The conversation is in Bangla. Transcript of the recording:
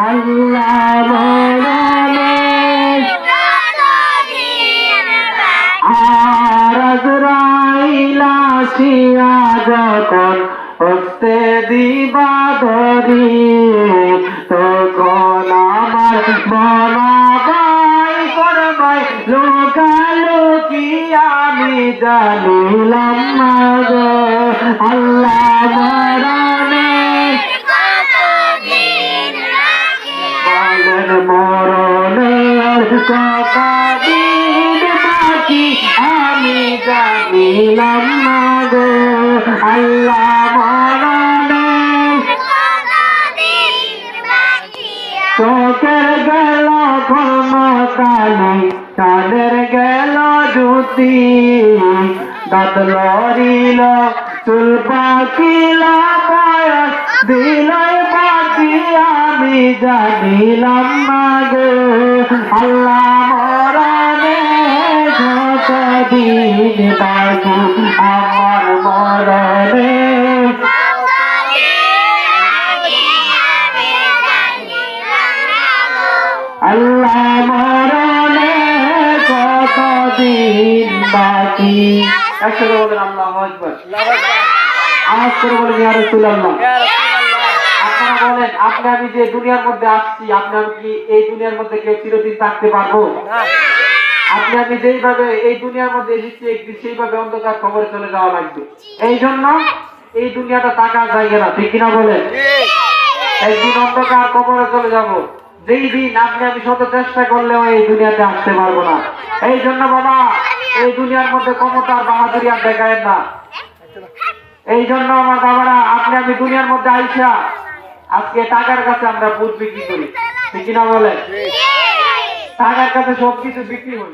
আল্লাহ মরণের আর আজরাইল আসিয়া যখন হস্তে দিবা ধরি তখন আমার মনাবাই করবাই লোকালোকি আমি জানিলাম না গো আল্লাহ মরণের মরণের কতদিন বাকি আমি জানিলাম না গো আল্লাহ মরণের চোখের গেল ক্ষমতালি কানের গেল জুতি দাঁত লড়িল চুল পাকিল বয়স দিল বাকি আমি জানিলাম না গো আল্লাহ মরণের কতদিন বাকি আমার মরণের আল্লাহ মরণের কতদিন বাকি একসাথে বলেন আল্লাহু আকবার আওয়াজ করে বলেন ইয়া রাসূলুল্লাহ আপনারা বলেন আপনি আমি যে দুনিয়ার মধ্যে আসছি আপনি আমি কি এই দুনিয়ার মধ্যে কেউ চিরদিন থাকতে পারবো আপনি আমি যেইভাবে এই দুনিয়ার মধ্যে এসেছি একদিন সেইভাবে অন্ধকার কবরে চলে যাওয়া লাগবে এই জন্য এই দুনিয়াটা থাকার জায়গা না ঠিক কিনা বলেন একদিন অন্ধকার কবরে চলে যাবো যেই দিন আপনি আমি শত চেষ্টা করলেও এই দুনিয়াতে আসতে পারবো না এই জন্য বাবা এই দুনিয়ার মধ্যে ক্ষমতার বাহাদুরি আর দেখায় না এই জন্য আমার বাবারা আপনি আমি দুনিয়ার মধ্যে আইসা আজকে টাকার কাছে আমরা বুঝ বিক্রি করি ঠিক কিনা বলেন টাকার কাছে সবকিছু বিক্রি হই